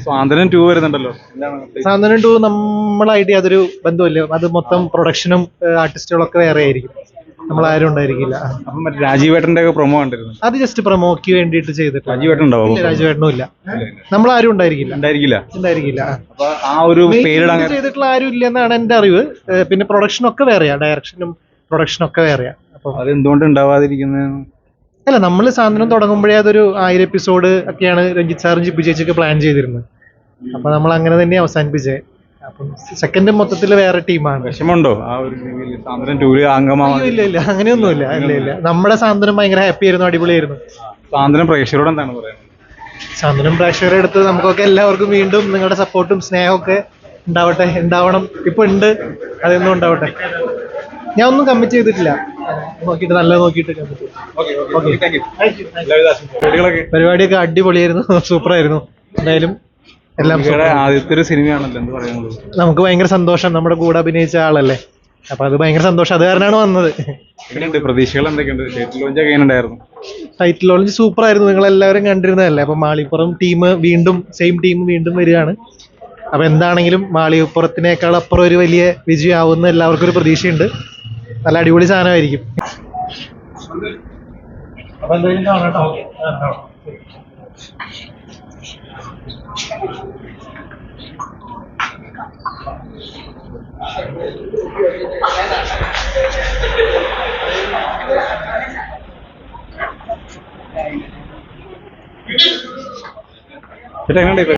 സ്വാതന്ത്ര്യം 2 വരുന്നുണ്ടല്ലോ, എന്താണ് സാന്ത്വനം 2 നമ്മളായിട്ട് യാതൊരു ബന്ധമില്ല. അത് മൊത്തം പ്രൊഡക്ഷനും ആർട്ടിസ്റ്റുകളൊക്കെ വേറെ ആയിരിക്കും, നമ്മളാരും ഉണ്ടായിരിക്കില്ല. അപ്പം മറ്റേ രാജീവേട്ടന്റെ ഒക്കെ പ്രൊമോ കണ്ടിരുന്നു. അത് ജസ്റ്റ് പ്രൊമോക്ക് വേണ്ടിയിട്ട് ചെയ്തിട്ട്. രാജീവേട്ടൻ ഉണ്ടാവും? രാജുവേട്ടനും ഇല്ല, നമ്മളാരും ഉണ്ടായിരിക്കില്ല. ഉണ്ടായിരിക്കില്ല. അപ്പൊ ആ ഒരു പേരിടാൻ ചെയ്തിട്ടുള്ള ആരും ഇല്ലെന്നാണ് എന്റെ അറിവ്. പിന്നെ പ്രൊഡക്ഷനൊക്കെ വേറെയാ, ഡയറക്ഷനും പ്രൊഡക്ഷനൊക്കെ വേറെയാ. അപ്പൊ അതെന്തുകൊണ്ട് ഉണ്ടാവാതിരിക്കുന്നത്? അല്ല, നമ്മൾ സാധനം തുടങ്ങുമ്പോഴേ അതൊരു 1000 എപ്പിസോഡ് ഒക്കെയാണ് രഞ്ജിത്ത് സാറും ജിബു ചേച്ചിയൊക്കെ പ്ലാൻ ചെയ്തിരുന്നത്. അപ്പൊ നമ്മൾ അങ്ങനെ തന്നെ അവസാനിപ്പിച്ചേ. അപ്പം സെക്കൻഡ് മൊത്തത്തിൽ വേറെ ടീമാണ്. വിഷമമുണ്ടോ ആ ഒരു സാന്ത്വനം 2 അംഗമാവാൻ? ഇല്ല, അങ്ങനെയൊന്നുമില്ല. ഇല്ല, നമ്മുടെ സാന്ത്വനം ഭയങ്കര ഹാപ്പി ആയിരുന്നു, അടിപൊളിയായിരുന്നു. സാന്ത്വനം പ്രേക്ഷകരോട് എന്താണ് പറയുന്നത്? സാന്ത്വനം പ്രേക്ഷകരെ അടുത്ത് നമുക്കൊക്കെ എല്ലാവർക്കും വീണ്ടും നിങ്ങളുടെ സപ്പോർട്ടും സ്നേഹമൊക്കെ ഉണ്ടാവണം. ഇപ്പൊ ഉണ്ട്, അതൊന്നും ഉണ്ടാവട്ടെ. ഞാൻ ഒന്നും കമ്മിറ്റ് ചെയ്തിട്ടില്ല, നോക്കിയിട്ട് നല്ലത് നോക്കിയിട്ട് കമ്മിറ്റ്. പരിപാടിയൊക്കെ അടിപൊളിയായിരുന്നു, സൂപ്പറായിരുന്നു. എന്തായാലും എല്ലാം ആദ്യത്തെ ഒരു സിനിമയാണല്ലോ, എന്ത് പറയുന്നത്? നമുക്ക് ഭയങ്കര സന്തോഷം, നമ്മുടെ കൂടെ അഭിനയിച്ച ആളല്ലേ, അപ്പൊ അത് ഭയങ്കര സന്തോഷം, അത് കാരണമാണ് വന്നത്. പ്രതീക്ഷകൾ എന്തൊക്കെയുണ്ട്? ടൈറ്റിൽ ലോഞ്ച് ഒക്കെ എങ്ങനെയുണ്ടായിരുന്നു? ടൈറ്റിൽ ലോഞ്ച് സൂപ്പർ ആയിരുന്നു, നിങ്ങൾ എല്ലാവരും കണ്ടിരുന്നതല്ലേ. അപ്പൊ മാളിപ്പുറം ടീം വീണ്ടും സെയിം ടീം വീണ്ടും വരികയാണ്. അപ്പൊ എന്താണെങ്കിലും മാളികപ്പുറത്തിനേക്കാൾ അപ്പുറം ഒരു വലിയ വിജയം ആവുമെന്ന് എല്ലാവർക്കും ഒരു പ്രതീക്ഷയുണ്ട്. നല്ല അടിപൊളി സാധനമായിരിക്കും. അപ്പൊ എന്തായാലും കാണാം. ചേട്ടാ എങ്ങനെയുണ്ട്?